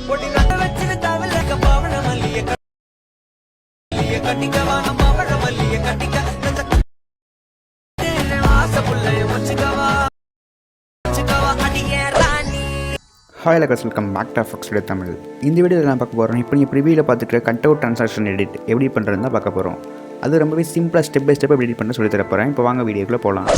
Hi லக்கர்ஸ், welcome back to ஃபக்ஸ் video Tamil. இந்த வீடியோவில் நான் பார்க்க போகிறோம். இப்போ நீங்கள் ப்ரிவியூவில் பார்த்துட்டு கட் அவுட் ட்ரான்சாக்ஷன் எடிட் எப்படி பண்ணுறதுன்னு தான் பார்க்க போகிறோம். அது ரொம்பவே சிம்பிளாக ஸ்டெப் பை ஸ்டெப் எப்படி எடிட் பண்ண சொல்லி தர போகிறேன். இப்போ வாங்க வீடியோக்குள்ளே போகலாம்.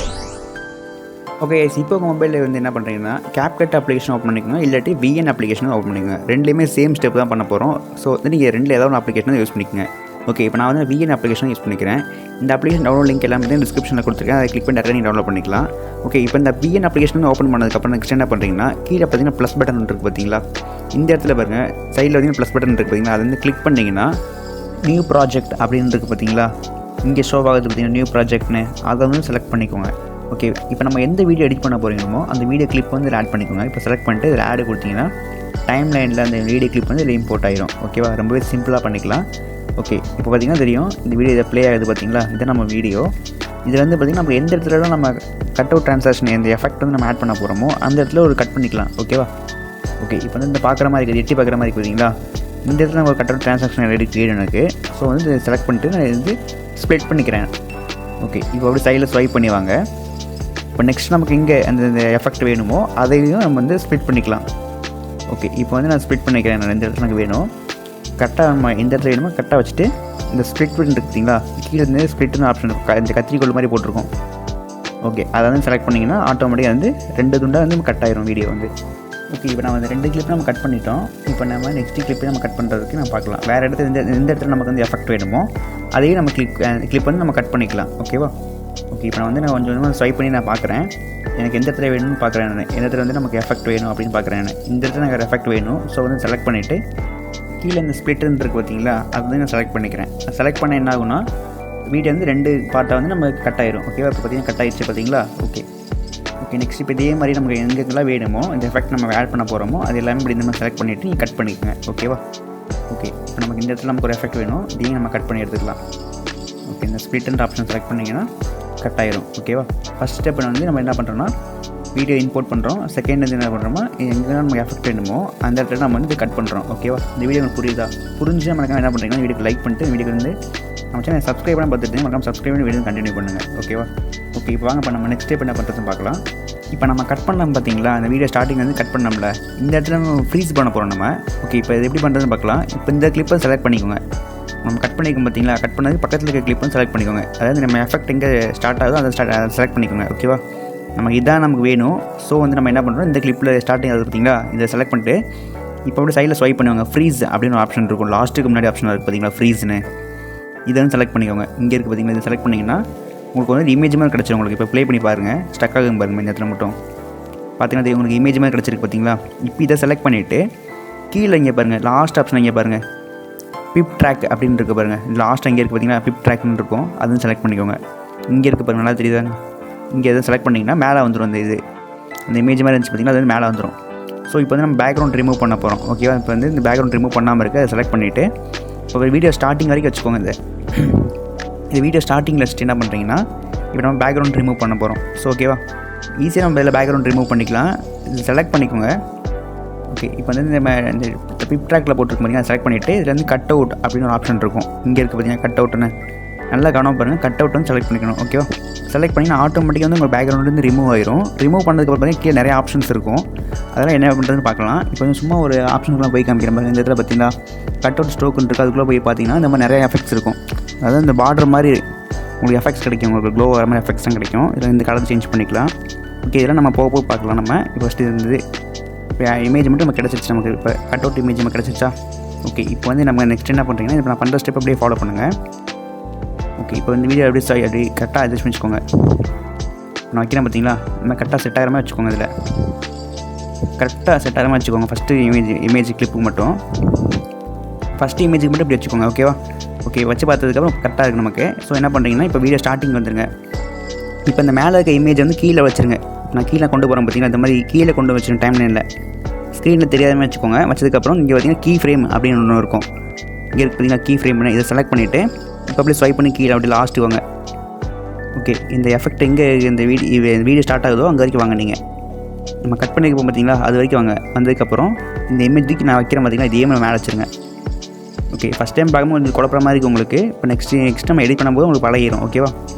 ஓகே, இப்போ உங்கள் மொபைலில் வந்து என்ன பண்ணுறீங்கன்னா CapCut அப்ளிகேஷன் ஓப்பன் பண்ணிக்கோங்க, இல்லாட்டி VN அப்ளிகேஷனும் ஓப்பன் பண்ணிக்கோங்க. ரெண்டுலேயுமே சேம் ஸ்டெப் தான் பண்ண போகிறோம். ஸோ வந்து நீங்கள் ரெண்டில் ஏதாவது ஒரு அப்ளிகேஷன் யூஸ் பண்ணிக்கோங்க. ஓகே, இப்போ நான் வந்து VN அப்ளிகேஷன் யூஸ் பண்ணிக்கிறேன். இந்த அப்ளிகேஷன் டவுன்லோட் லிங்க் எல்லாமே வந்து டிஸ்கிரிப்ஷனில் கொடுத்துருக்கேன். அதை கிளிக் பண்ணி டேரெக்டாக நீங்கள் டவுன்லோட் பண்ணிக்கலாம். ஓகே, இப்போ இந்த VN அப்ளிகேஷன் ஓப்பன் பண்ணதுக்கப்புறம் நெக்ஸ்ட் என்ன பண்ணுறீங்கன்னா, கீழே பார்த்தீங்கன்னா ப்ளஸ் பட்டன் இருக்குது பார்த்தீங்களா, இந்த இடத்துல பாருங்கள் சைடில் பார்த்தீங்கன்னா ப்ளஸ் பட்டன் இருக்குது பார்த்தீங்களா, அதை வந்து கிளிக் பண்ணிங்கன்னா நியூ ப்ராஜெக்ட் அப்படின்னு இருக்குது பார்த்தீங்களா, இங்கே ஷோ ஆகுது பார்த்தீங்கன்னா நியூ ப்ராஜெக்ட்னு, அதை வந்து செலக்ட் பண்ணிக்கோங்க. ஓகே, இப்போ நம்ம எந்த வீடியோ எடிட் பண்ண போகிறீங்களோ அந்த வீடியோ கிளிப் வந்து இதில் ஆட் பண்ணிக்கோங்க. இப்போ செலக்ட் பண்ணிட்டு இதில் ஆட் கொடுத்தீங்கன்னா டைம் லைனில் அந்த வீடியோ கிளிப் வந்து இதில் இம்போர்ட் ஆகிரும். ஓகேவா, ரொம்பவே சிம்பிளாக பண்ணிக்கலாம். ஓகே, இப்போ பார்த்திங்கன்னா தெரியும் இந்த வீடியோ இதை ப்ளே ஆகுது பார்த்தீங்களா, இது நம்ம வீடியோ. இதில் வந்து பார்த்திங்கன்னா நம்ம எந்த இடத்துல நம்ம கட் அவுட் ட்ரான்சாக்ஷன் எந்த எஃபெக்ட் வந்து நம்ம ஆட் பண்ண போகிறோமோ அந்த இடத்துல ஒரு கட் பண்ணிக்கலாம். ஓகேவா, ஓகே, இப்போ வந்து இந்த பார்க்குற மாதிரி இருக்குது, எட்டி பார்க்குற மாதிரி பார்த்தீங்களா, இந்த இடத்துல நம்ம cut out transaction ready create எனக்கு. ஸோ வந்து செலக்ட் பண்ணிட்டு நான் வந்து ஸ்ப்ளிட் பண்ணிக்கிறேன். ஓகே, இப்போ அப்படி சைடில் ஸ்வைப் பண்ணி வாங்க. இப்போ நெக்ஸ்ட் நமக்கு இங்கே அந்த எஃபெக்ட் வேணுமோ அதையும் நம்ம வந்து ஸ்ப்ளிட் பண்ணிக்கலாம். ஓகே, இப்போ வந்து நான் ஸ்ப்ளிட் பண்ணிக்கிறேன். நான் இந்த இடத்துல எனக்கு வேணும் கரெக்டாக, நம்ம எந்த இடத்துல வேணுமோ கரெக்டாக வச்சுட்டு இந்த ஸ்ப்ளிட் பட்டன் இருக்குங்களா, கீழே இருந்து ஸ்ப்ளிட்னு ஆப்ஷன் இருக்கும், இந்த கத்திரிக்கோள் மாதிரி போட்டிருக்கோம். ஓகே, அதை வந்து செலக்ட் பண்ணிங்கன்னா ஆட்டோமேட்டிக்காக வந்து 2 துண்டாக வந்து கட் ஆயிரும் வீடியோ வந்து. ஓகே, இப்போ நம்ம வந்து 2 கிளிப் நம்ம கட் பண்ணிட்டோம். இப்போ நம்ம நெக்ஸ்ட் கிளிப்பை நம்ம கட் பண்ணுறதுக்கு நம்ம பார்க்கலாம். வேறு இடத்துல எந்த இடத்துல நமக்கு வந்து எஃபெக்ட் வேணுமோ அதையும் நம்ம கிளிப் வந்து நம்ம கட் பண்ணிக்கலாம். ஓகேவா, ஓகே, இப்போ நான் கொஞ்சம் கொஞ்சமாக ஸ்வைப் பண்ணி நான் பார்க்குறேன். எனக்கு எந்த இடத்துல வேணும்னு பார்க்குறேன். நான் எந்த இடத்துல வந்து நமக்கு எஃபெக்ட் வேணும் அப்படின்னு பார்க்குறேன். இந்த இடத்துல எனக்கு எஃபெக்ட் வேணும். ஸோ வந்து செலக்ட் பண்ணிவிட்டு கீழே இந்த ஸ்ப்ளிட்னு இருக்குது பார்த்தீங்களா, அது வந்து நான் செலக்ட் பண்ணிக்கிறேன். செலக்ட் பண்ண என்ன ஆகுனா வீடியோ வந்து 2 பார்ட்டாக வந்து நம்ம கட் ஆயிரும். ஓகேவா, இப்போ பார்த்தீங்கன்னா கட் ஆயிடுச்சு பார்த்தீங்களா. ஓகே, ஓகே, நெக்ஸ்ட் இப்போ இதே மாதிரி நமக்கு எங்கெங்கெல்லாம் வேணுமோ இந்த எஃபெக்ட் நம்ம ஆட் பண்ண போகிறோமோ அது எல்லாமே இப்படி இந்த மாதிரி செலக்ட் பண்ணிவிட்டு நீங்கள் கட் பண்ணிக்கோங்க. ஓகேவா, ஓகே, இப்போ நமக்கு இந்த இடத்துல நமக்கு ஒரு எஃபெக்ட் வேணும், இதையும் நம்ம கட் பண்ணி எடுத்துக்கலாம். ஓகே, இந்த ஸ்ப்ளிட்ன்ற ஆப்ஷன் செலக்ட் பண்ணிங்கன்னா கட் ஆயிரும். ஓகேவா, ஃபஸ்ட் ஸ்டெப் வந்து நம்ம என்ன பண்ணுறோன்னா வீடியோ இம்போர்ட் பண்ணுறோம். செகண்ட் வந்து என்ன பண்ணுறோமோ எங்கெல்லாம் நமக்கு எஃபெக்ட் வேணுமோ அந்த இடத்துல நம்ம வந்து கட் பண்ணுறோம். ஓகேவா, இந்த வீடியோ உங்களுக்கு புரியுதா? புரிஞ்சு நம்ம என்ன பண்ணுறீங்கன்னா வீடியோக்கு லைக் பண்ணிட்டு வீடியோ வந்து நம்ம சேனல் சப்ஸ்கிரைப் பண்ண பார்த்துட்டு மறக்காம சப்ஸ்கிரைப் பண்ணி வீடியோ கண்டினியூ பண்ணுங்கள். ஓகேவா, ஓகே, இப்போ வாங்க இப்போ நம்ம நெக்ஸ்ட் ஸ்டெப் என்ன பண்ணுறதுன்னு பார்க்கலாம். இப்போ நம்ம கட் பண்ணலாம் பார்த்தீங்களா, அந்த வீடியோ ஸ்டார்டிங் வந்து கட் பண்ணோம்ல, இந்த இடத்துல நம்ம ஃப்ரீஸ் பண்ண போகிறோம் நம்ம. ஓகே, இப்போ இது எப்படி பண்ணுறதுன்னு பார்க்கலாம். இப்போ இந்த கிளிப்பை செலக்ட் பண்ணிக்கோங்க. நம்ம கட் பண்ணிக்கும் பார்த்தீங்களா, கட் பண்ணது பக்கத்தில் இருக்க கிளிப் வந்து செலக்ட் பண்ணிக்கோங்க. அதாவது நம்ம எஃபெக்ட் எங்கே ஸ்டார்ட் ஆகுதோ அதை செலக்ட் பண்ணிக்கோங்க. ஓகேவா, நமக்கு இதான் நமக்கு வேணும். ஸோ வந்து நம்ம என்ன பண்ணுறோம், இந்த கிளிப்பில் ஸ்டார்டிங் ஆகுது பார்த்தீங்களா, இதை செலக்ட் பண்ணிட்டு இப்போ அப்படியே சைடில் ஸ்வைப் பண்ணுவாங்க. ஃப்ரீஸ் அப்படின்னு ஒரு ஆப்ஷன் இருக்கும், லாஸ்ட்டுக்கு முன்னாடி ஆப்ஷன் இருக்குது பார்த்தீங்களா, ஃப்ரீஸ்னு, இதை வந்து செலக்ட் பண்ணிக்கோங்க. இங்கே இருக்குது பார்த்தீங்களா, இதை செலக்ட் பண்ணிங்கன்னா உங்களுக்கு வந்து இமேஜ் மாதிரி கிடச்சிடும். உங்களுக்கு இப்போ ப்ளே பண்ணி பாருங்கள், ஸ்டக் ஆகும் பாருங்கள் இந்த இடத்துல மட்டும் பார்த்தீங்கன்னா உங்களுக்கு இமேஜ் மாதிரி கிடச்சிருக்கு பார்த்தீங்களா. இப்போ இதை செலக்ட் பண்ணிவிட்டு கீழே இங்கே பாருங்கள் லாஸ்ட் ஆப்ஷன் இங்கே பாருங்கள் பிப் ட்ராக் அப்படின்னு இருக்குது பாருங்கள், லாஸ்ட் இங்கே இருக்குது பார்த்தீங்கன்னா பிப் ட்ராக்னு இருக்கும், அதுவும் செலக்ட் பண்ணிக்கோங்க. இங்கே இருக்குது பாருங்கள், நல்லா தெரியுதாங்க, இங்கே எதுவும் செலக்ட் பண்ணிங்கன்னா மேலே வந்துடும். அந்த இமேஜ் மாதிரி இருந்துச்சு பார்த்தீங்கன்னா அது வந்து மேலே வந்துடும். ஸோ இப்போ வந்து நம்ம பேக்ரவுண்ட் ரிமூவ் பண்ண போகிறோம். ஓகேவா, இப்போ வந்து இந்த பேக்ரவுண்ட் ரிமூவ் பண்ணாமல் இருக்குது, அதை செலக்ட் பண்ணிவிட்டு இப்போ வீடியோ ஸ்டார்டிங் வரைக்கும் வச்சுக்கோங்க. இந்த வீடியோ ஸ்டார்டிங்கில் வச்சுட்டு என்ன பண்ணுறீங்கன்னா இப்போ நம்ம பேக்ரவுண்ட் ரிமூவ் பண்ண போகிறோம். ஸோ ஓகேவா, ஈஸியாக நம்ம இதில் பேக்ரவுண்ட் ரிமூவ் பண்ணிக்கலாம். இது செலக்ட் பண்ணிக்கோங்க. ஓகே, இப்போ வந்து நம்ம இந்த பிப் ட்ராக்கில் போட்டுருக்க மாதிரி செலக்ட் பண்ணிவிட்டு இதில் வந்து கட் அவுட் அப்படின்னு ஒரு ஆப்ஷன் இருக்கும். இங்கே இருக்குது பார்த்தீங்கன்னா கட் அவுட்னு, நல்லா கவனம் பாருங்கள். கட் அவுட் வந்து செலக்ட் பண்ணிக்கணும். ஓகேவா, செலக்ட் பண்ணிங்கன்னா ஆட்டோமேட்டிக்காக வந்து உங்கள் பேக்ரவுண்ட் வந்து ரிமூவ் ஆயிரும். ரிமூவ் பண்ணதுக்கப்புறம் பார்த்தீங்கன்னா கீழே நிறைய ஆப்ஷன்ஸ் இருக்கும், அதெல்லாம் என்ன பண்ணுறதுன்னு பார்க்கலாம். இப்போ வந்து சும்மா ஒரு ஆப்ஷனுக்குலாம் போய் காமிக்கிற மாதிரி இந்த இடத்துல பார்த்தீங்கன்னா கட் அவுட் ஸ்ட்ரோக்குன்னு இருக்குது, அதுக்குள்ளே போய் பார்த்தீங்கன்னா இந்த மாதிரி நிறைய எஃபெக்ட்ஸ் இருக்கும். அதாவது இந்த பார்டர் மாதிரி உங்களுக்கு எஃபெக்ட்ஸ் கிடைக்கும், உங்களுக்கு க்ளோ வர மாதிரி எஃபெக்ட்ஸ் தான் கிடைக்கும். இதில் இந்த கலர் சேஞ்ச் பண்ணிக்கலாம். ஓகே, இதெல்லாம் நம்ம போக பார்க்கலாம். நம்ம இப்போ ஃபஸ்ட்டு இருந்தது இப்போ இமேஜ் மட்டும் நம்ம கிடச்சிருச்சு, நமக்கு இப்போ கட் அவுட் இமேஜ் நம்ம கிடச்சிருச்சா. ஓகே, இப்போ வந்து நம்ம நெக்ஸ்ட் என்ன பண்ணுறீங்கன்னா இப்போ நான் பண்ணுற ஸ்டெப் அப்படியே ஃபாலோ பண்ணுங்கள். ஓகே, இப்போ இந்த வீடியோ அப்படி கரெக்டாக அட்ஜஸ்ட் பண்ணிச்சுக்கோங்க. நான் வைக்கிறேன் பார்த்தீங்களா, நம்ம கரெக்டாக செட் ஆகிற மாதிரி வச்சுக்கோங்க. இதில் கரெக்டாக செட் ஆகிற மாதிரி வச்சுக்கோங்க. ஃபஸ்ட்டு இமேஜ் கிளிப்புக்கு மட்டும் இப்படி வச்சுக்கோங்க. ஓகேவா, ஓகே, வச்சு பார்த்ததுக்கப்புறம் கரெக்டாக இருக்குது நமக்கு. ஸோ என்ன பண்ணுறீங்கன்னா இப்போ வீடியோ ஸ்டார்டிங் வந்துருங்க. இப்போ இந்த மேலே இருக்க இமேஜ் வந்து கீழே வச்சுருங்க. நான் கீழே கொண்டு போகிறேன் பார்த்தீங்கன்னா இந்த மாதிரி கீழே கொண்டு வச்சுருங்க. டைம் லைனில் ஸ்க்ரீனில் தெரியாத மாதிரி வச்சுக்கோங்க. வச்சதுக்கப்புறம் இங்கே பார்த்தீங்கன்னா கீ ஃப்ரேம் அப்படின்னு ஒன்று இருக்கும். இங்கே இருக்குது பார்த்தீங்கன்னா கீ ஃப்ரேம்னு, இதை செலக்ட் பண்ணிவிட்டு இப்போ அப்படியே ஸ்வைப் பண்ணி கீழே அப்படி லாஸ்ட்டு வாங்க. ஓகே, இந்த எஃபெக்ட் எங்கே இந்த வீடியோ ஸ்டார்ட் ஆகுதோ அங்கே வரைக்கும் வாங்க நீங்கள். நம்ம கட் பண்ணியிருப்போம் பார்த்தீங்களா, அது வரைக்கும் வாங்க. வந்ததுக்கப்புறம் இந்த இமேஜுக்கு நான் வைக்கிறேன் பார்த்தீங்களா, இதே மேலே வச்சுருங்க. ஓகே, ஃபஸ்ட் டைம் பார்க்கும்போது கொஞ்சம் குழப்பற மாதிரி இருக்குது உங்களுக்கு. இப்போ நெக்ஸ்ட் நம்ம எடிட் பண்ணும்போது உங்களுக்கு பழகிடும். ஓகேவா?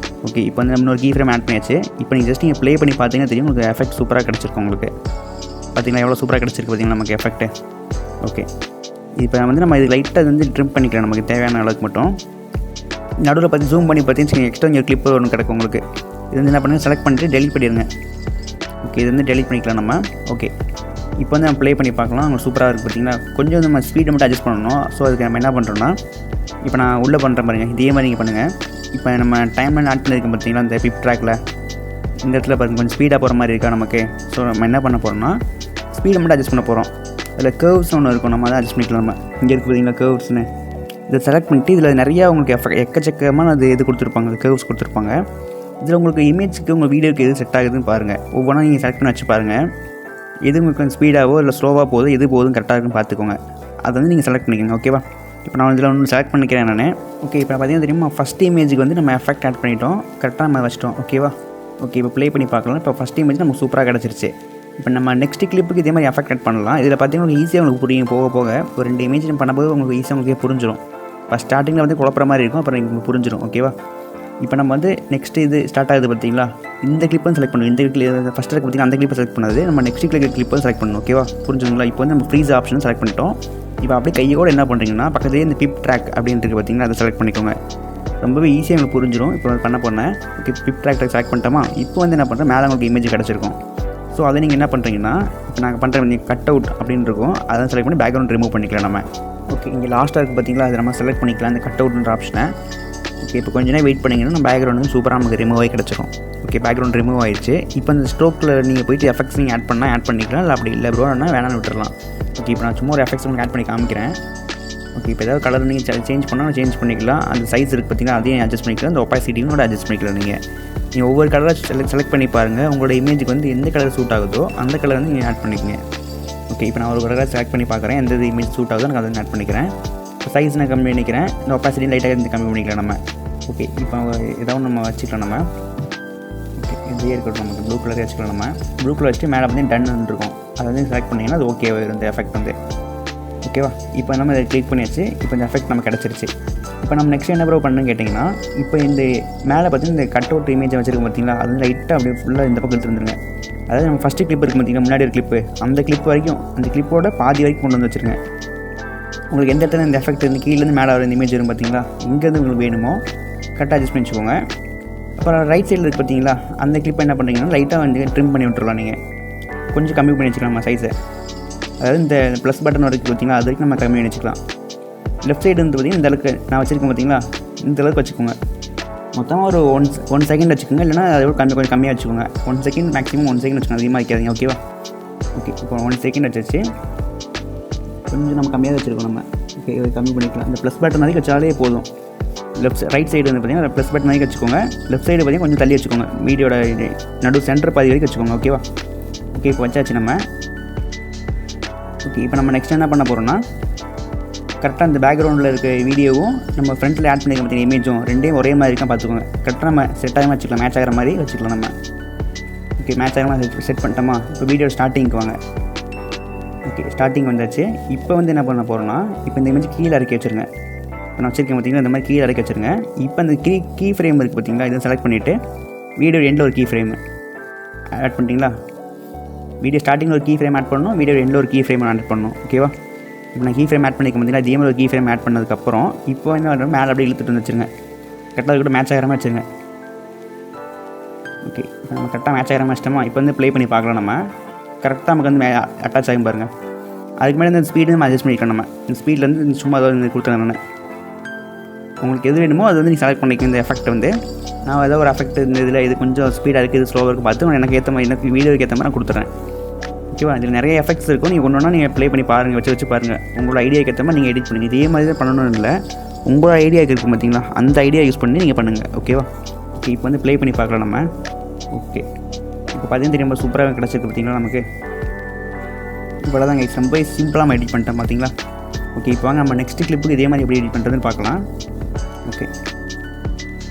ஓகே, இப்போ வந்து நம்ம ஒரு கீ ஃப்ரேம் ஆட் பண்ணியாச்சு. இப்போ நீங்கள் ஜஸ்ட் நீங்கள் ப்ளே பண்ணி பார்த்தீங்கன்னா தெரியும், உங்களுக்கு எஃபெக்ட் சூப்பராக கிடச்சிருக்கும் உங்களுக்கு. பார்த்தீங்களா எவ்வளோ சூப்பராக கிடச்சிருக்கு பார்த்தீங்களா நமக்கு எஃபெக்ட்டு. ஓகே, இப்போ வந்து நம்ம இது லைட்டாக வந்து ட்ரிம் பண்ணிக்கலாம் நமக்கு தேவையான அளவுக்கு மட்டும். நடுவில் பார்த்து ஜூம் பண்ணி பார்த்தீங்கன்னா எக்ஸ்ட்ரா இங்கே கிளிப்பு ஒன்று கிடக்கும் உங்களுக்கு. இது வந்து என்ன பண்ணுங்கள், செலக்ட் பண்ணிட்டு டெலிட் பண்ணிடுங்க. ஓகே, இது வந்து டெலிட் பண்ணிக்கலாம் நம்ம. ஓகே, இப்போ வந்து நம்ம ப்ளே பண்ணி பார்க்கலாம். அவங்க சூப்பராக இருக்குது பார்த்தீங்களா. கொஞ்சம் நம்ம ஸ்பீடை மட்டும் அட்ஜஸ்ட் பண்ணணும். ஸோ அதுக்கு நம்ம என்ன பண்ணுறோன்னா, இப்போ நான் உள்ளே பண்ணுற பாருங்க, இதே மாதிரி நீங்கள் பண்ணுங்கள். இப்போ நம்ம டைம்லைன் ஆட் பண்ணியிருக்கோம் பார்த்தீங்களா, இந்த பிப் ட்ராக்கில் இந்த இடத்துல பாருங்கள் கொஞ்சம் ஸ்பீடாக போகிற மாதிரி இருக்கா நமக்கு. ஸோ நம்ம என்ன பண்ண போகிறோம்னா, ஸ்பீடை மட்டும் அட்ஜஸ்ட் பண்ண போகிறோம். அதில் கர்வ்ஸ் ஒன்று இருக்கும், நம்ம அதை அட்ஜஸ்ட் பண்ணிக்கலாம். நம்ம இங்கே இருக்குது பார்த்தீங்களா கர்வ்ஸ்னு, இதை செலக்ட் பண்ணிட்டு இதில் நிறையா உங்களுக்கு எக்கச்சக்கமான இது கொடுத்துருப்பாங்க, அது கர்வ்ஸ் கொடுத்துருப்பாங்க. இதில் உங்களுக்கு இமேஜுக்கு உங்கள் வீடியோக்கு எது செட் ஆகுதுன்னு பாருங்கள். ஒவ்வொன்றா நீங்கள் செலக்ட் பண்ணி வச்சு பாருங்கள். எது உங்களுக்கு கொஞ்சம் ஸ்பீடாகவோ இல்லை ஸ்லோவாக போகுது, எது போதும் கரெக்டாக இருக்குன்னு பார்த்துக்கோங்க. அதை வந்து நீங்கள் செலக்ட் பண்ணிக்கோங்க. ஓகேவா? இப்போ நான் இதில் ஒன்று செலக்ட் பண்ணிக்கிறேன் நான். ஓகே, இப்போ பார்த்தீங்கன்னா தெரியுமா, ஃபஸ்ட் இமேஜுக்கு வந்து நம்ம எஃபெக்ட் ஆட் பண்ணிட்டோம், கரெக்டாக நம்ம வச்சிட்டோம். ஓகேவா? ஓகே, இப்போ ப்ளே பண்ணி பார்க்கலாம். இப்போ ஃபஸ்ட் இமேஜ் நமக்கு சூப்பராக கிடச்சிருச்சு. இப்போ நம்ம நெக்ஸ்ட் கிளிப்புக்கு இதே மாதிரி எஃபெக்ட் ஆட் பண்ணலாம். இதில் பார்த்தீங்கன்னா ஈஸியாக உங்களுக்கு புரியும். போக போக ஒரு 2 இமேஜ் நம்ம பண்ணும்போது உங்களுக்கு ஈஸியாக உங்களுக்கு புரிஞ்சிடும். ஃபஸ்ட் ஸ்டார்டிங்கில் வந்து குழப்பற மாதிரி இருக்கும், அப்புறம் உங்களுக்கு புரிஞ்சிடும். ஓகேவா? இப்போ நம்ம வந்து நெக்ஸ்ட்டு இது ஸ்டார்ட் ஆகுது பார்த்தீங்களா, இந்த கிளிப்பும் செலக்ட் பண்ணணும். இந்த ஃபஸ்ட்டு இருக்குது பார்த்தீங்கன்னா அந்த கிளிப்பை செலக்ட் பண்ணது நம்ம நெக்ஸ்ட் கிளிப்பும் செலக்ட் பண்ணணும். ஓகேவா? புரிஞ்சுங்களா? இப்போ வந்து நம்ம ஃப்ரீஸ் ஆப்ஷன் செலக்ட் பண்ணிட்டோம். இப்போ அப்படியே கையோடு என்ன பண்ணுறீங்கன்னா, பக்கத்துலேயே இந்த பிப் ட்ராக் அப்படின்னு இருக்குது பார்த்தீங்கன்னா, அதை செலக்ட் பண்ணிக்கோங்க. ரொம்பவே ஈஸியாக உங்களுக்கு புரிஞ்சிடும். இப்போ பண்ண போனேன். ஓகே, பிப் ட்ராக் செலக்ட் பண்ணிட்டோமா. இப்போ வந்து என்ன பண்ணுறேன், மேலே உங்களுக்கு இமேஜ் கிடச்சிருக்கும். ஸோ அதை நீங்கள் என்ன பண்ணுறீங்கன்னா, இப்போ நாங்கள் பண்ணுற கட் அவுட் அப்படின்னு இருக்கும், அதை செலக்ட் பண்ணி பேக்ரவுண்ட் ரிமூவ் பண்ணிக்கலாம் நம்ம. ஓகே, இங்கே லாஸ்ட்டாக இருக்குது பார்த்தீங்களா, அதை நம்ம செலக்ட் பண்ணிக்கலாம் இந்த கட் அவுட்ன்ற ஆப்ஷனை. ஓகே, இப்போ கொஞ்ச நேரம் வெயிட் பண்ணிங்கன்னா நம்ம பேக்ரவுண்ட் வந்து சூப்பராக நமக்கு ரிமூவ் ஆகி கிடச்சிரும். ஓகே, பேக்ரவுண்ட் ரிமூவ் ஆயிடுச்சு. இப்போ இந்த ஸ்ட்ரோக்கில் நீங்கள் போய்ட்டு எஃபெக்ட்ஸ் நீங்கள் ஆட் பண்ணால் ஆட் பண்ணிக்கலாம், இல்லை அப்படி இல்லை ப்ரோ வேணான்னு விட்டுறலாம். ஓகே, இப்போ நான் சும்மா ஒரு எஃபெக்ட்ஸ் உங்களுக்கு ஆட் பண்ணி காமிக்கிறேன். ஓகே, இப்போ ஏதாவது கலர் நீங்கள் சேஞ்ச் பண்ணால் சேஞ்ச் பண்ணிக்கலாம். அந்த சைஸ் இருக்குது பார்த்தீங்கன்னா அதையும் அட்ஜஸ்ட் பண்ணிக்கலாம். அந்த ஒப்பாசிட்டியும் கூட அட்ஜஸ்ட் பண்ணிக்கலாம். நீங்கள் ஒவ்வொரு கலரை செலக்ட் பண்ணி பாருங்கள். உங்களோட இமேஜுக்கு வந்து எந்த கலர் சூட் ஆகுதோ அந்த கலர் வந்து நீங்கள் ஆட் பண்ணிக்கங்க. ஓகே, இப்போ நான் ஒரு கலரை செலக்ட் பண்ணி பார்க்குறேன், எந்த இமேஜ் சூட் ஆகுதோ எனக்கு அதை ஆட் பண்ணிக்கிறேன். இப்போ சைஸ் நான் கம்மி பண்ணிக்கிறேன், இந்த ஒப்பாசிட்டி லைட்டாக இருந்து கம்மி பண்ணிக்கலாம் நம்ம. ஓகே, இப்போ ஏதாவது நம்ம வச்சுக்கலாம் நம்ம. ஓகே, இதே இருக்கட்டும், நமக்கு ப்ளூ கலரே வச்சுக்கலாம் நம்ம. ப்ளூ கலர் வச்சுட்டு மேலே வந்து டன் இருக்கும், அதை வந்து செலக்ட் பண்ணிங்கன்னா அது ஓகேவா இந்த எஃபெக்ட் வந்து. ஓகேவா? இப்போ நம்ம இதை கிளிக் பண்ணியாச்சு. இப்போ இந்த எஃபெக்ட் நம்ம கிடச்சிருச்சு. இப்போ நம்ம நெக்ஸ்ட் என்ன ப்ரோ பண்ணுன்னு கேட்டிங்கன்னா, இப்போ இந்த மேலே பார்த்தீங்கன்னா இந்த கட் அவுட் இமேஜை வச்சுருக்கோம் பார்த்தீங்களா, அது வந்து லைட்டாக அப்படியே ஃபுல்லாக இந்த பக்கம் எடுத்துருந்துருங்க. அதாவது நம்ம ஃபஸ்ட்டு கிளிப் இருக்குது பார்த்தீங்கன்னா, முன்னாடி ஒரு கிளிப்பு, அந்த கிளிப் வரைக்கும் அந்த கிளிப்போட பாதி வரைக்கும் கொண்டு வந்து வச்சுருங்க. உங்களுக்கு எந்த இடத்துல இந்த எஃபெக்ட் இருந்து கீழேருந்து மேலே வர இந்த இமேஜ் வரும் பார்த்தீங்களா, இங்கேருந்து உங்களுக்கு வேணுமோ கரெக்டாக அட்ஜஸ்ட் பண்ணி வச்சுக்கோங்க. அப்புறம் ரைட் சைடில் இருக்குது பார்த்தீங்களா, அந்த கிளிப்பை என்ன பண்ணுறீங்கன்னா லைட்டாக வந்து ட்ரிம் பண்ணி விட்டுறலாம். நீங்கள் கொஞ்சம் கம்மி பண்ணி வச்சுக்கலாம் நம்ம சைஸை. அதாவது இந்த ப்ளஸ் பட்டன் வரைக்கும் பார்த்தீங்களா, அது வரைக்கும் நம்ம கம்மி பண்ணி வச்சுக்கலாம். லெஃப்ட் சைடு வந்து பார்த்தீங்கன்னா இந்த அளவுக்கு நான் வச்சுருக்கேன் பார்த்தீங்களா, இந்த அளவுக்கு வச்சுக்கோங்க. மொத்தமாக ஒரு ஒன் செகண்ட் வச்சுக்கோங்க, இல்லைனா அதை விட கொஞ்சம் கம்மியாக வச்சுக்கோங்க. 1 செகண்ட் மேக்ஸிமம் 1 செகண்ட் வச்சுக்கோங்க, அதிகமாக வைக்காதீங்க. ஓகேவா? ஓகே, இப்போ 1 செகண்ட் வச்சு கொஞ்சம் நம்ம கம்மியாக வச்சுருக்கோம் நம்ம. ஓகே, இதை கம்மி பண்ணிக்கலாம். இந்த ப்ளஸ் பட்டன் வரைக்கும் வச்சாலே போதும். ரைட் சைடு வந்து பார்த்தீங்கன்னா ப்ளஸ் பட்டன் வரைக்கும் வச்சுக்கோங்க. லெஃப்ட் சைடு பார்த்தீங்கன்னா கொஞ்சம் தள்ளி வச்சுக்கோங்க, வீடியோட நடு சென்டர் பாதி வரைக்கும் வச்சுக்கோங்க. ஓகேவா? ஓகே, இப்போ வச்சாச்சு நம்ம. ஓகே, இப்போ நம்ம நெக்ஸ்ட் என்ன பண்ண போகிறோம்னா, கரெக்டாக இந்த பேக்ரவுண்டில் இருக்க வீடியோவும் நம்ம ஃப்ரண்ட்டில் ஆட் பண்ணிக்க பார்த்தீங்கன்னா இமேஜும் ரெண்டையும் ஒரே மாதிரி இருக்கான்னு பார்த்துக்கோங்க. கரெக்டாக நம்ம செட் ஆகாமல் வச்சுக்கலாம், மேட்ச் ஆகிற மாதிரி வச்சுக்கலாம் நம்ம. ஓகே, மேட்ச் ஆகாமல் செட் பண்ணிட்டோமா. இப்போ வீடியோ ஸ்டார்டிங்க்கு வாங்க. ஓகே, ஸ்டார்டிங் வந்தாச்சு. இப்போ வந்து என்ன பண்ண போகிறோம்னா, இப்போ இந்த இமேஜ் கீழே இறக்கி வச்சுருங்க. இப்போ நான் வச்சுருக்கேன் பார்த்தீங்கன்னா இந்த மாதிரி கீழே இறக்கி வச்சுருங்க. இப்போ அந்த கீ ஃப்ரேம் இருக்குது பார்த்தீங்களா, இதை செலக்ட் பண்ணிவிட்டு வீடியோ எண்டில் ஒரு கீ ஃப்ரேம் ஆட் பண்ணிட்டீங்களா. வீடியோ ஸ்டார்டிங்கில் ஒரு கீ ஃப்ரேம் ஆட் பண்ணணும், வீடியோ எண்டில் ஒரு கீ ஃப்ரேம் ஆட் பண்ணணும். ஓகேவா? இப்போ நான் கீ ஃப்ரேம் ஆட் பண்ணிக்க பார்த்தீங்கன்னா இதே மாதிரி ஒரு கீ ஃப்ரேம் ஆட் பண்ணதுக்கப்புறம் இப்போ என்ன பண்ணுறோம், மேலே அப்படியே இழுத்துட்டு வந்து வச்சுருங்க. கரெக்டாக கூட மேட்ச் ஆகிற மாதிரி வச்சுருங்க. ஓகே, இப்போ நம்ம கரெக்டாக மேட்ச் ஆகிற மாதிரி வச்சிட்டோமா. இப்போ வந்து ப்ளே பண்ணி பார்க்கலாம். நம்ம கரெக்டாக நமக்கு வந்து அட்டாச் ஆகும் பாருங்கள். அதுக்கு மேலே இந்த ஸ்பீடு நம்ம அட்ஜஸ்ட் பண்ணிக்கலாம். நம்ம இந்த ஸ்பீட்லேருந்து சும்மா ஏதாவது கொடுத்துருங்க. நான் உங்களுக்கு எது வேணுமோ அது வந்து நீங்கள் செலக்ட் பண்ணிக்கலாம். இந்த எஃபெக்ட் வந்து நான் ஏதோ ஒரு எஃபெக்ட் இந்த இதில் இது கொஞ்சம் ஸ்பீடாக இருக்குது, இது ஸ்லோவாக இருக்குது பார்த்து எனக்கு ஏற்ற மாதிரி எனக்கு வீடியோக்கு ஏற்ற மாதிரி நான் கொடுத்துட்றேன். ஓகேவா? இதில் நிறைய எஃபெக்ட்ஸ் இருக்கும், நீங்கள் ஒன்று நீங்கள் ப்ளே பண்ணி பாருங்கள், வச்சு பாருங்கள். உங்களோட ஐடியாக்கு ஏற்ற மாதிரி நீங்கள் எடிட் பண்ணி இதே மாதிரி தான் பண்ணணும்னு இல்லை, உங்களோட ஐடியாவுக்கு இருக்கும் பார்த்தீங்களா, அந்த ஐடியா யூஸ் பண்ணி நீங்கள் பண்ணுங்கள். ஓகேவா? ஓகே, இப்போ வந்து ப்ளே பண்ணி பார்க்கலாம் நம்ம. ஓகே, இப்போ பார்த்தீங்கன்னா தெரியுமா சூப்பராக கிடச்சிருக்கு பார்த்தீங்களா நமக்கு. இவ்வளோ தாங்க, ரொம்ப சிம்பிளாக நம்ம எடிட் பண்ணிட்டேன் பார்த்தீங்களா. ஓகே, இப்போ வாங்க நம்ம நெக்ஸ்ட் கிளிப்புக்கு இதே மாதிரி எப்படி எடிட் பண்ணுறதுன்னு பார்க்கலாம். ஓகே,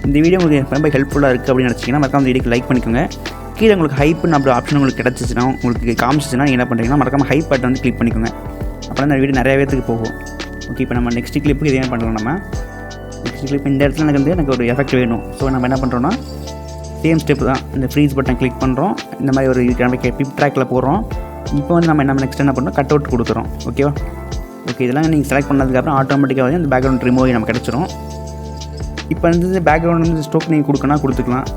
இந்த வீடியோ உங்களுக்கு ரொம்ப ஹெல்ப்ஃபுல்லாக இருக்குது அப்படின்னு நினச்சிங்கன்னா மறக்காம இந்த வீடியோக்கு லைக் பண்ணிக்கோங்க. கீழே உங்களுக்கு ஹைப்புன்னு அப்படி ஆப்ஷன் உங்களுக்கு கிடச்சிச்சுன்னா உங்களுக்கு காமிச்சிச்சுன்னா நீங்கள் என்ன பண்ணுறீங்கன்னா மறக்காமல் ஹைப் பட்டன் வந்து கிளிக் பண்ணிக்கோங்க. அப்போ அந்த வீடியோ நிறைய பேருக்கு போகும். ஓகே, இப்போ நம்ம நெக்ஸ்ட் கிளிப்புக்கு இதே பண்ணலாம். நம்ம நெக்ஸ்ட் கிளிப் இந்த இடத்துல எனக்கு ஒரு எஃபெக்ட் வேணும். ஸோ நம்ம என்ன பண்ணுறோன்னா சேம் ஸ்டெப் தான். இந்த ஃப்ரீஸ் பட்டன் கிளிக் பண்ணுறோம். இந்த மாதிரி ஒரு நம்ம பிப் ட்ராக்கில் போடுறோம். இப்போ வந்து நம்ம நெக்ஸ்ட் என்ன பண்ணுறோம், கட் அவுட் கொடுக்குறோம். ஓகேவா? ஓகே, இதெல்லாம் நீங்கள் செலக்ட் பண்ணதுக்கப்புறம் ஆட்டோமேட்டிக்காக வந்து அந்த பேக்ரவுண்ட் ரிமூவ் நமக்கு கிடச்சிரும். இப்போ வந்து பேக்ரவுண்ட் வந்து ஸ்ட்ரோக் நீங்கள் கொடுக்கணும் கொடுத்துக்கலாம்.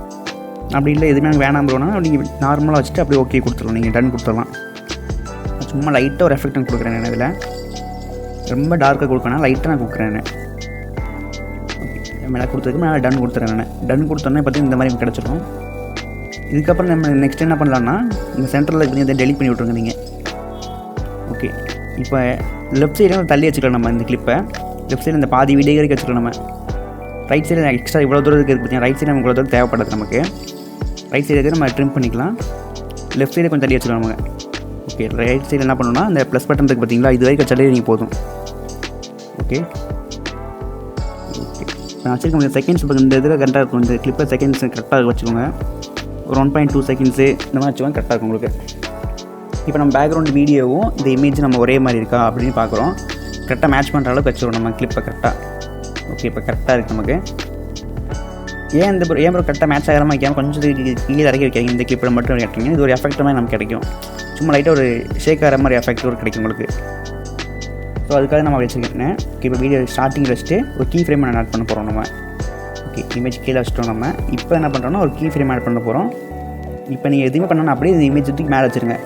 அப்படி இல்லை எதுவுமே எனக்கு வேணாம் ப்ரோனா நீங்கள் நார்மலாக வச்சுட்டு அப்படியே ஓகே கொடுத்துடலாம். நீங்கள் டன் கொடுத்துடலாம். சும்மா லைட்டாக ஒரு எஃபெக்ட் நான் கொடுக்குறேன். நான் இதில் ரொம்ப டார்க்காக கொடுக்கணும், லைட்டாக நான் கொடுக்குறேன். மேலே கொடுத்ததுக்கு மேலே டன் கொடுத்துறேன். நான் டன் கொடுத்தோன்னே பார்த்தீங்கன்னா இந்த மாதிரி கிடச்சிடும். இதுக்கப்புறம் நம்ம நெக்ஸ்ட் என்ன பண்ணலான்னா இந்த சென்டரில் இருக்கிற இதை டெலிட் பண்ணி விட்ருங்க நீங்கள். ஓகே, இப்போ லெஃப்ட் சைடில் தள்ளி வச்சுக்கலாம். நம்ம இந்த கிளிப்பை லெஃப்ட் சைடில் இந்த பாதி வீடியோ வரைக்கும் வச்சுக்கலாம். நம்ம ரைட் சைடில் எக்ஸ்ட்ரா இவ்வளோ தூரம் இருக்குது பார்த்தீங்கன்னா, ரைட் சைடு நமக்கு இவ்வளோ தூரம் தேவைப்படுது. நமக்கு ரைட் சைடு நம்ம ட்ரிம் பண்ணிக்கலாம். லெஃப்ட் சைடு கொஞ்சம் தள்ளி வச்சுக்கலாம் நம்ம. ஓகே, ரைட் சைடு என்ன பண்ணணும்னா இந்த ப்ளஸ் பட்டன் இருக்குது பார்த்தீங்களா, இது வரைக்கும் வச்சாலே நீங்கள் போதும். ஓகே ஓகே, நான் வச்சுருக்க முடியும் செகண்ட்ஸ் இப்போ இந்த இதில் கரெக்டாக இருக்கும். இந்த கிளிப்பை செகண்ட்ஸ் கரெக்டாக வச்சுக்கோங்க. ஒரு 1.2 செகண்ட்ஸு இந்த மாதிரி வச்சுக்கோங்க, கரெக்டாக இருக்கும் உங்களுக்கு. இப்போ நம்ம பேக்ரவுண்ட் வீடியோவும் இந்த இமேஜ் நம்ம ஒரே மாதிரி இருக்கா அப்படின்னு பார்க்குறோம். கரெக்டாக மேட்ச் பண்ணுற அளவுக்கு வச்சுருவோம் நம்ம கிளிப்பை கரெக்டாக. ஓகே, இப்போ கரெக்டாக இருக்குது நமக்கு. ஏன் ப்ரோ கரெக்டாக மேட்ச் ஆகிற மாதிரி வைக்காமல் கொஞ்சம் கீழே இறக்கி வைக்காங்க. இந்த கிளிப்பில் மட்டும் வைக்கிறீங்க, இது ஒரு எஃபெக்ட் மாதிரி நமக்கு கிடைக்கும். சும்மா லைட்டாக ஒரு ஷேக் ஆகிற மாதிரி எஃபெக்ட் ஒரு கிடைக்கும் உங்களுக்கு. ஸோ அதுக்காக நம்ம வச்சுருக்கேன். இப்போ வீடியோ ஸ்டார்டிங் வச்சுட்டு ஒரு கீ ஃப்ரேம் ஆட் பண்ண போகிறோம் நம்ம. ஓகே, இமேஜ் கீழே வச்சுட்டோம் நம்ம. இப்போ என்ன பண்ணுறோன்னா ஒரு கீ ஃப்ரேம் ஆட் பண்ண போகிறோம். இப்போ நீங்கள் எதுவுமே பண்ணணும், அப்படியே இந்த இமேஜ் தூக்கி மேலே வச்சுருங்க.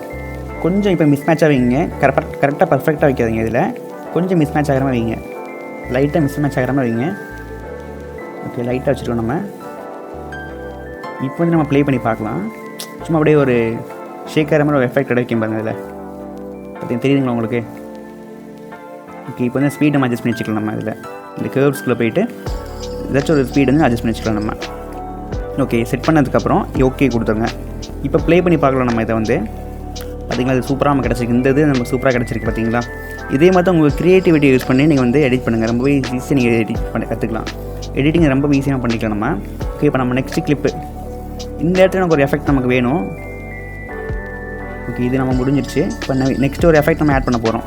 கொஞ்சம் இப்போ மிஸ் மேட்சாக வைங்க. கரெக்டாக பர்ஃபெக்டாக வைக்காதீங்க. இதில் கொஞ்சம் மிஸ் மேட்ச் ஆகிற மாதிரி வைங்க. லைட்டாக மிஸ் மேட்ச் ஆகிற மாதிரி வைங்க. ஓகே, லைட்டாக வச்சுருக்கோம் நம்ம. இப்போ வந்து நம்ம ப்ளே பண்ணி பார்க்கலாம். சும்மா அப்படியே ஒரு ஷேக் ஆகிற மாதிரி ஒரு எஃபெக்ட் கிடைக்கும் பாருங்கள். இதில் பார்த்தீங்கன்னா தெரியுதுங்களா உங்களுக்கு? ஓகே, இப்போ வந்து ஸ்பீட் நம்ம அட்ஜஸ்ட் பண்ணி வச்சுக்கலாம். நம்ம இதில் இந்த கேர்வ்ஸ்குள்ளே போய்ட்டு ஏதாச்சும் ஒரு ஸ்பீடு வந்து அட்ஜஸ்ட் பண்ணி வச்சுக்கலாம் நம்ம. ஓகே, செட் பண்ணதுக்கப்புறம் ஓகே கொடுத்துருங்க. இப்போ ப்ளே பண்ணி பார்க்கலாம் நம்ம. இதை வந்து பார்த்திங்களா, இது சூப்பராக நம்ம கிடச்சிருக்கு. இந்த இது நமக்கு சூப்பராக கிடச்சிருக்கு பார்த்தீங்களா. இதே மாதிரி தான் உங்கள் க்ரியேட்டிவிட்டி யூஸ் பண்ணி நீங்கள் வந்து எடிட் பண்ணுங்கள். ரொம்பவே ஈஸியாக நீங்கள் எடிட் பண்ண கற்றுக்கலாம். எடிட்டிங் ரொம்ப ஈஸியாக பண்ணிக்கலாம் நம்ம. ஓகே, இப்போ நம்ம நெக்ஸ்ட் கிளிப்பு இந்த இடத்துல நமக்கு ஒரு எஃபெக்ட் நமக்கு வேணும். ஓகே, இது நம்ம முடிஞ்சிருச்சு. இப்போ நெக்ஸ்ட் ஒரு எஃபெக்ட் நம்ம ஆட் பண்ண போகிறோம்.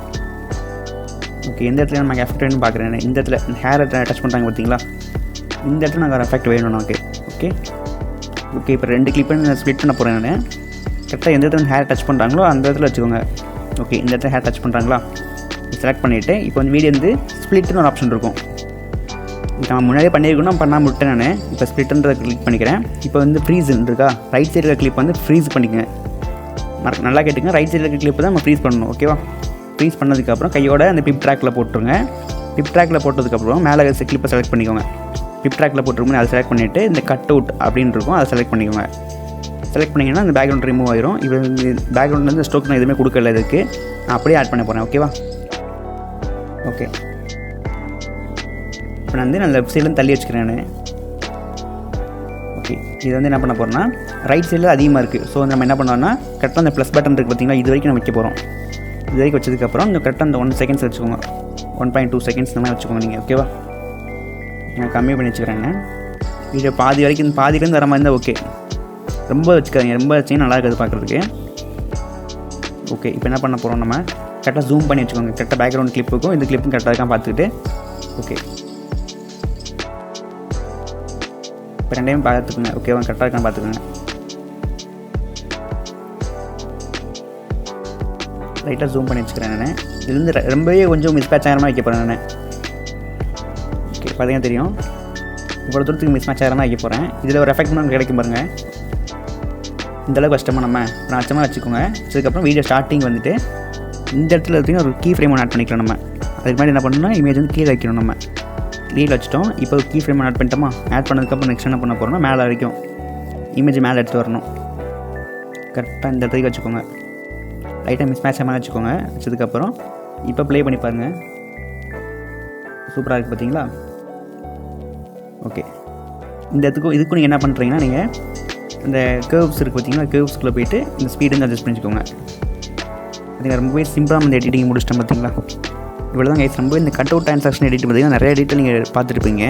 ஓகே, எந்த இடத்துல நமக்கு எஃபெக்ட் வேணும்னு பார்க்குறேன். இந்த இடத்துல ஹேரை டச் பண்ணுறாங்க பார்த்தீங்களா, இந்த இடத்துல நாங்கள் ஒரு எஃபெக்ட் வேணும் நமக்கு. ஓகே ஓகே, இப்போ 2 கிளிப்பை நான் ஸ்ப்ளிட் பண்ண போகிறேன். நான் கரெக்டாக எந்த இடத்துல ஹேர் டச் பண்ணுறாங்களோ அந்த இடத்துல வச்சுக்கோங்க. ஓகே, இந்த இடத்துல ஹேர் டச் பண்ணுறாங்களா செலக்ட் பண்ணிவிட்டு இப்போ வந்து வீடியோ வந்து ஸ்ப்ளிட்னு ஒரு ஆப்ஷன் இருக்கும். நான் முன்னாடியே பண்ணியிருக்கணும், பண்ணாமல் விட்டேன் நான். இப்போ ஸ்ப்ளிட்ன்றதை கிளிக் பண்ணிக்கிறேன். இப்போ வந்து ஃப்ரீஸ்ன்னு இருக்கா, ரைட் சைடில் கிளிப் வந்து ஃப்ரீஸ் பண்ணிக்கங்க. நல்லா கேட்டுங்க, ரைட் சைடில் இருக்க கிளிப்பு தான் நம்ம ஃப்ரீஸ் பண்ணணும். ஓகேவா? ஃப்ரீஸ் பண்ணதுக்கப்புறம் கையோட அந்த பிப் ட்ராக்கில் போட்டுருங்க. பிப் ட்ராக்கில் போட்டதுக்கப்புறம் மேலே கிளிப்பை செலக்ட் பண்ணிக்கோங்க. பிப் ட்ராக்கில் போட்டுருக்கோம், அதை செலக்ட் பண்ணிவிட்டு இந்த கட் அவுட் அப்படின்னு இருக்கும், அதை செலக்ட் பண்ணிக்கோங்க. செலக்ட் பண்ணிங்கன்னா அந்த பேக்ரவுண்ட் ரிமூவ் ஆயிரும். இப்போ பேக்ரவுண்ட் வந்து ஸ்ட்ரோக் நான் எதுவுமே கொடுக்கல, இதுக்கு நான் அப்படியே ஆட் பண்ண போகிறேன். ஓகேவா? ஓகே, இப்போ நான் வந்து நான் லெஃப்ட் சைட்லேருந்து தள்ளி வச்சுக்கிறேன் நான். ஓகே, இது வந்து என்ன பண்ண போகிறோன்னா ரைட் சைடில் அதிகமாக இருக்குது. ஸோ நம்ம என்ன பண்ணோம்னா கரெக்டாக அந்த ப்ளஸ் பட்டன் இருக்குது பார்த்தீங்களா, இது வரைக்கும் நம்ம வைக்க போகிறோம். இது வரைக்கும் வச்சதுக்கப்புறம் இந்த கரெக்டாக அந்த 1 செகண்ட்ஸ் வச்சுக்கோங்க. 1.2 செகண்ட்ஸ் இந்த மாதிரி வச்சுக்கோங்க நீங்கள். ஓகேவா? நான் கம்மி பண்ணி வச்சுக்கிறேங்க. வீடியோ பாதி வரைக்கும் பாதியிலேருந்து வர மாதிரி இருந்தால் ஓகே. ரொம்ப வச்சுக்காதீங்க, ரொம்ப வச்சிங்கன்னா நல்லா இருக்காது பார்க்குறதுக்கு. ஓகே, இப்போ என்ன பண்ண போகிறோம், நம்ம கரெக்டாக ஜூம் பண்ணி வச்சுக்கோங்க. கரெக்டாக பேக்ரவுண்ட் கிளிப்புக்கும் இந்த கிளிப்பும் கரெக்டாக இருக்கான் பார்த்துக்கிட்டு. ஓகே, இப்போ 2 டைம் பார்த்துக்குங்க. ஓகேவா? கரெக்டாக இருக்கான்னு பார்த்துக்கோங்க. லைட்டாக ஜூம் பண்ணி வச்சுக்கிறேன் நான். இதுலேருந்து ரொம்பவே கொஞ்சம் மிஸ்மேட்ச் ஆகிற மாதிரி வைக்க போகிறேன் நான். ஓகே, பார்த்தீங்கன்னா தெரியும் இவ்வளோ தூரத்துக்கு மிஸ்மேட்ச் ஆகிற மாதிரி வைக்க போகிறேன். இதில் ஒரு எஃபெக்ட் நமக்கு கிடைக்கும் பாருங்கள். இந்தளவுக்கு கஷ்டமாக நம்ம அச்சமாக வச்சுக்கோங்க. அதுக்கப்புறம் வீடியோ ஸ்டார்டிங் வந்துட்டு இந்த இடத்துல பார்த்தீங்கன்னா ஒரு கீ ஃப்ரேம் ஆட் பண்ணிக்கலாம் நம்ம. அதுக்கு மாதிரி என்ன பண்ணணும்னா இமேஜ் வந்து கீழே வைக்கணும். நம்ம கீழே வச்சுட்டோம். இப்போ கீ ஃப்ரேம் ஆட் பண்ணிட்டோமா, ஆட் பண்ணதுக்கப்புறம் நெக்ஸ்ட் என்ன பண்ண போகிறோம்னா மேலே வரைக்கும் இமேஜ் மேலே எடுத்து வரணும். கரெக்டாக இந்த இடத்துக்கு வச்சுக்கோங்க. லைட்டாக மிஸ்மேட்ச் மாதிரி வச்சுக்கோங்க. வச்சதுக்கப்புறம் இப்போ ப்ளே பண்ணி பாருங்கள். சூப்பராக இருக்குது பார்த்தீங்களா? ஓகே, இந்த இதுக்கும் நீங்கள் என்ன பண்ணுறீங்கன்னா நீங்கள் இந்த கேர்வ்ஸ் இருக்குது பார்த்தீங்கன்னா, கேர்வ்ஸ்குள்ளே போய்ட்டு இந்த ஸ்பீடு வந்து அட்ஜஸ்ட் பண்ணிக்கோங்க. அதுக்கு ரொம்பவே சிம்பிளாக இந்த எடிட்டிங் முடிச்சிட்டோம் பார்த்தீங்களா. இவ்வளோ தான் கைஸ். ரொம்ப இந்த கட் அவுட் ட்ரான்சாக்ஷன் எடிட் பார்த்திங்கன்னா நிறைய எடிட்டில் நீங்கள் பார்த்துருப்பீங்க.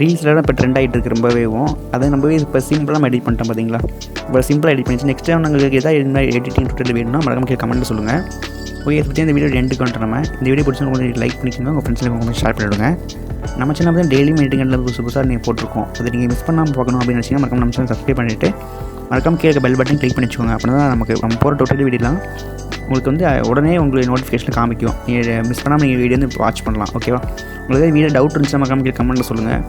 ரீல்ஸ்லாம் இப்போ ட்ரெண்ட் ஆகிட்டு இருக்கு ரொம்பவேவும். அதை ரொம்பவே இப்போ சிம்பிளாக எடிட் பண்ணிட்டோம் பார்த்தீங்களா. இப்போ சிம்பிளாக எடிட் பண்ணிச்சு. நெக்ஸ்ட் டைம் உங்களுக்கு எதாவது எடிட்டிங் டுட்டோரியல் வேணும்னா மறக்காம கமெண்ட்டில் சொல்லுங்கள். ஓகே, பற்றி இந்த வீடியோ எண்டுக்கு வந்துட்டு நம்ம இந்த வீடியோ பிடிச்சா உங்களுக்கு லைக் பண்ணிக்கோங்க, உங்கள் ஃப்ரெண்ட்ஸுக்கு கொஞ்சம் ஷேர் பண்ணிவிடுங்க. நம்ம சேனல் வந்து டெய்லியும் எடிட்டிங்கில் புதுசாக நீங்கள் போட்டிருக்கோம். அதை நீங்கள் மிஸ் பண்ணாமல் பார்க்கணும் அப்படின்னு நினச்சிங்கன்னா மறக்காம நம்ம சேனல் சப்ஸ்கிரைப் பண்ணிவிட்டு மறக்காம கீழே பெல் பட்டன் கிளிக் பண்ணி வச்சுக்கோங்க. அப்படின்னா தான் நம்ம போகிற டோட்டல் வீடியோலாம் உங்களுக்கு வந்து உடனே உங்களுக்கு நோட்டிஃபிகேஷன் காமிக்கும். நீங்கள் மிஸ் பண்ணாமல் நீங்கள் வீடியோ வந்து வாட்ச் பண்ணலாம். ஓகேவா? உங்களுக்கு வீடியோ டவுட் இருந்துச்சுன்னா மறக்காம கீழே கமெண்ட்டில் சொல்லுங்கள்.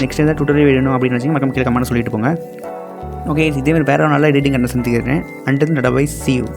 நெக்ஸ்ட் ஏதாவது டுட்டோரியல் வேணும் அப்படின்னு நினச்சிங்கன்னா மறக்காம கீழே கமெண்ட்டில் சொல்லிட்டு போங்க. ஓகே, இதே மாதிரி வேறு நல்ல எடிட்டிங் கண்டென்ட் சந்திக்கிறேன். Until by, see you.